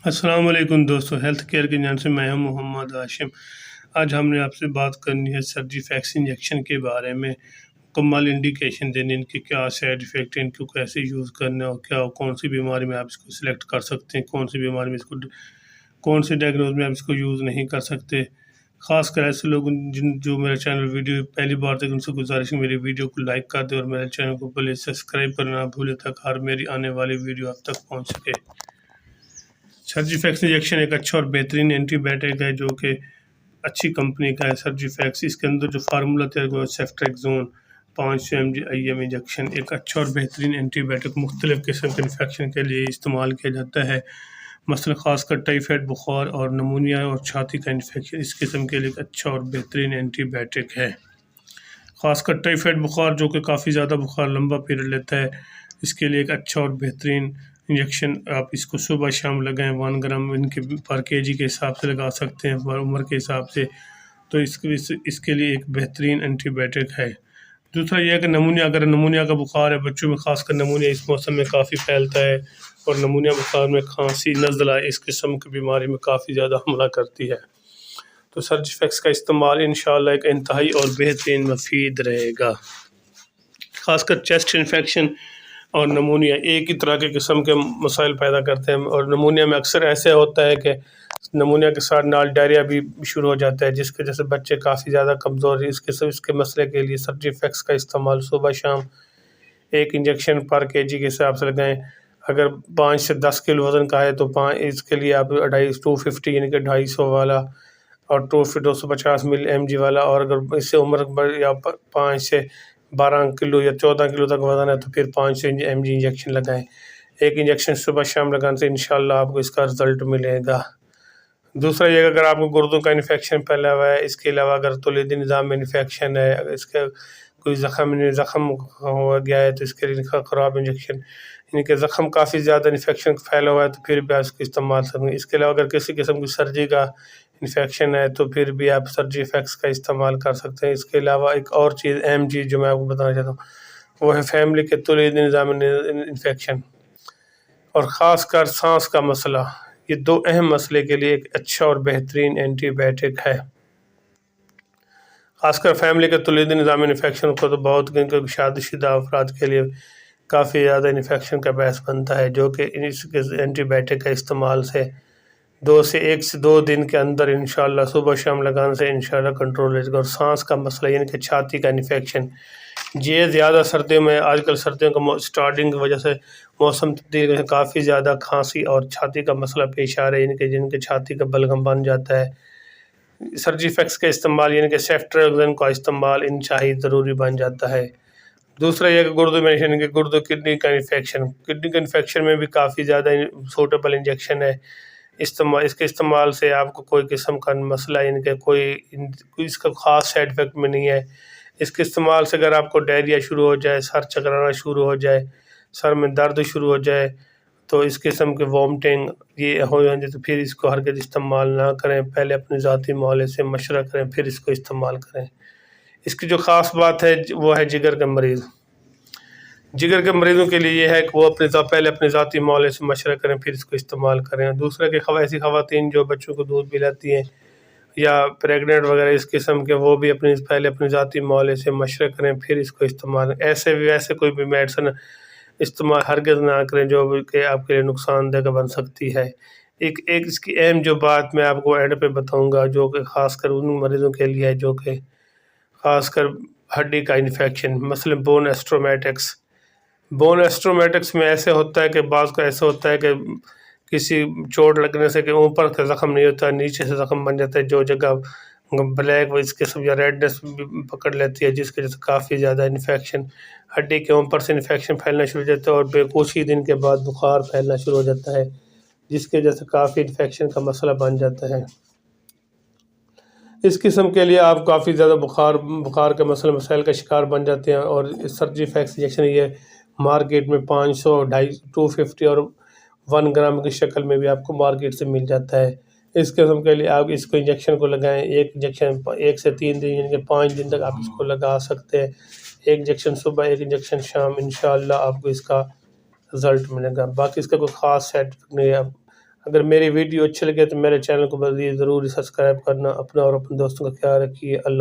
السلام علیکم دوستو، ہیلتھ کیئر کے جان سے میں ہوں محمد ہاشم۔ آج ہم نے آپ سے بات کرنی ہے سرجی فیکس انجیکشن کے بارے میں، مکمل انڈیکیشن دینی، ان کے کیا سائڈ ایفیکٹ ہیں، ان کو کیسے یوز کرنا ہے اور کون سی بیماری میں آپ اس کو سلیکٹ کر سکتے ہیں، کون سی بیماری میں اس کو، کون سی ڈائگنوز میں آپ اس کو یوز نہیں کر سکتے۔ خاص کر ایسے لوگ جو میرے چینل ویڈیو پہلی بار تک، ان سے گزارش ہے میری ویڈیو کو لائک کر دیں اور میرے چینل کو پلیز سبسکرائب کرنا نہ بھولے تاکہ ہر میری آنے والی ویڈیو آپ تک پہنچ سکے۔ سرجی فیکس انجیکشن ایک اچھا اور بہترین اینٹی بائیوٹک ہے جو کہ اچھی کمپنی کا ہے۔ سرجی فیکس، اس کے اندر جو فارمولہ تیار ہوا ہے سیفٹریکزون 500 mg IM انجیکشن، ایک اچھا اور بہترین اینٹی بائیوٹک مختلف قسم کے انفیکشن کے لیے استعمال کیا جاتا ہے، مثلا خاص کر ٹائیفائڈ بخار اور نمونیا اور چھاتی کا انفیکشن اس قسم کے لیے ایک اچھا اور بہترین اینٹی بائیوٹک ہے۔ خاص کر ٹائیفائڈ بخار جو کہ کافی زیادہ بخار لمبا پیریڈ لیتا ہے، اس کے لیے ایک اچھا اور بہترین انجیکشن، آپ اس کو صبح شام لگائیں، 1 گرام ان کے پر kg کے حساب سے لگا سکتے ہیں، پر عمر کے حساب سے، تو اس کے لیے ایک بہترین اینٹی بائیوٹک ہے۔ دوسرا یہ ہے کہ نمونیا، اگر نمونیا کا بخار ہے بچوں میں، خاص کر نمونیا اس موسم میں کافی پھیلتا ہے اور نمونیا بخار میں کھانسی، نزلہ اس قسم کی بیماری میں کافی زیادہ حملہ کرتی ہے، تو سرجی فیکس کا استعمال انشاءاللہ ایک انتہائی اور بہترین مفید رہے گا۔ خاص کر چیسٹ انفیکشن اور نمونیا ایک ہی طرح کے قسم کے مسائل پیدا کرتے ہیں، اور نمونیا میں اکثر ایسے ہوتا ہے کہ نمونیا کے ساتھ نال ڈائریا بھی شروع ہو جاتا ہے، جس کی وجہ سے بچے کافی زیادہ کمزور ہیں۔ اس کے مسئلے کے لیے سرجی فیکس کا استعمال صبح شام 1 انجیکشن پر kg کے حساب سے لگائیں۔ اگر 5 سے 10 کلو وزن کا ہے تو اس کے لیے آپ 250 یعنی کہ 250 والا اور 250 mg والا، اور اگر اس سے عمر یا 5 سے 12 کلو یا 14 کلو تک وزن ہے تو پھر 500 mg انجیکشن لگائیں۔ 1 انجیکشن صبح شام لگانے سے انشاءاللہ آپ کو اس کا رزلٹ ملے گا۔ دوسرا یہ اگر آپ کو گردوں کا انفیکشن پھیلا ہوا ہے، اس کے علاوہ اگر تولیدی نظام میں انفیکشن ہے، اگر اس کا کوئی زخم ہو گیا ہے تو اس کے لیے خراب انجیکشن، یعنی کہ زخم کافی زیادہ انفیکشن پھیلا ہوا ہے تو پھر بھی آپ اس کو استعمال کریں گے۔ اس کے علاوہ اگر کسی قسم کی سرجری کا انفیکشن ہے تو پھر بھی آپ سرجی فیکس کا استعمال کر سکتے ہیں۔ اس کے علاوہ ایک اور چیز، اہم چیز جو میں آپ کو بتانا چاہتا ہوں، وہ ہے فیملی کے تولیدی نظام انفیکشن اور خاص کر سانس کا مسئلہ۔ یہ 2 اہم مسئلے کے لیے ایک اچھا اور بہترین اینٹی بائیوٹک ہے۔ خاص کر فیملی کے تولیدی نظام انفیکشن کو تو بہت شادی شدہ افراد کے لیے کافی زیادہ انفیکشن کا باعث بنتا ہے، جو کہ اس اینٹی بائیوٹک کا استعمال سے 1 سے 2 دن کے اندر انشاءاللہ صبح شام لگانے سے انشاءاللہ کنٹرول رہے گا۔ اور سانس کا مسئلہ یعنی کہ چھاتی کا انفیکشن، یہ زیادہ سردیوں میں، آج کل سردیوں کا سٹارٹنگ کی وجہ سے موسم تبدیل سے کافی زیادہ کھانسی اور چھاتی کا مسئلہ پیش آ رہا ہے، یعنی کہ جن کے چھاتی کا بلغم بن جاتا ہے۔ سرجی فیکس کا استعمال یعنی کہ سیفٹریکزون کا استعمال انتہائی ضروری بن جاتا ہے۔ دوسرا یہ کہ گردوں میں، یعنی کہ کڈنی کا انفیکشن میں بھی کافی زیادہ سوٹیبل انجیکشن ہے۔ اس کے استعمال سے آپ کو کوئی قسم کا مسئلہ، یعنی کہ کوئی اس کا خاص سائڈ افیکٹ میں نہیں ہے۔ اس کے استعمال سے اگر آپ کو ڈائریا شروع ہو جائے، سر چکرانا شروع ہو جائے، سر میں درد شروع ہو جائے، تو اس قسم کے وامٹنگ یہ ہو جائے تو پھر اس کو ہرگز استعمال نہ کریں، پہلے اپنے ذاتی معالجے سے مشورہ کریں پھر اس کو استعمال کریں۔ اس کی جو خاص بات ہے وہ ہے جگر کے مریض۔ جگر کے مریضوں کے لیے یہ ہے کہ وہ پہلے اپنے ذاتی معالجے سے مشورہ کریں پھر اس کو استعمال کریں۔ دوسرا کہ ایسی خواتین جو بچوں کو دودھ پلاتی ہیں یا پریگننٹ وغیرہ اس قسم کے، وہ بھی پہلے اپنے ذاتی معالجے سے مشورہ کریں پھر اس کو استعمال۔ ایسے کوئی بھی میڈیسن استعمال ہرگز نہ کریں جو کہ آپ کے لیے نقصان دہ بن سکتی ہے۔ ایک اس کی اہم جو بات میں آپ کو اینڈ پہ بتاؤں گا، جو کہ خاص کر ان مریضوں کے لیے ہے جو کہ خاص کر ہڈی کا انفیکشن، مثلا بون ایسٹرومیٹکس میں ایسے ہوتا ہے کہ بعض کا ایسا ہوتا ہے کہ کسی چوٹ لگنے سے کہ اوپر کا زخم نہیں ہوتا، نیچے سے زخم بن جاتا ہے، جو جگہ بلیک اس قسم یا ریڈنس پکڑ لیتی ہے، جس کی وجہ سے کافی زیادہ انفیکشن ہڈی کے اوپر سے انفیکشن پھیلنا شروع ہو جاتا ہے اور کچھ ہی دن کے بعد بخار پھیلنا شروع ہو جاتا ہے، جس کی وجہ سے کافی انفیکشن کا مسئلہ بن جاتا ہے۔ اس قسم کے لیے آپ کافی زیادہ بخار کے مسائل کا شکار بن جاتے ہیں، اور سرجی فیکس انجیکشن یہ مارکیٹ میں 500، 250 اور 1 گرام کی شکل میں بھی آپ کو مارکیٹ سے مل جاتا ہے۔ اس قسم کے لیے آپ اس کو انجیکشن کو لگائیں، 1 انجیکشن 1 سے 3 دن یعنی کہ 5 دن تک آپ اس کو لگا سکتے ہیں، 1 انجیکشن صبح 1 انجیکشن شام، انشاءاللہ آپ کو اس کا رزلٹ ملے گا۔ باقی اس کا کوئی خاص سائڈ افیکٹ نہیں ہے۔ اگر میری ویڈیو اچھی لگے تو میرے چینل کو ضرور سبسکرائب کرنا، اپنا اور اپنے دوستوں کا خیال رکھیے۔ اللہ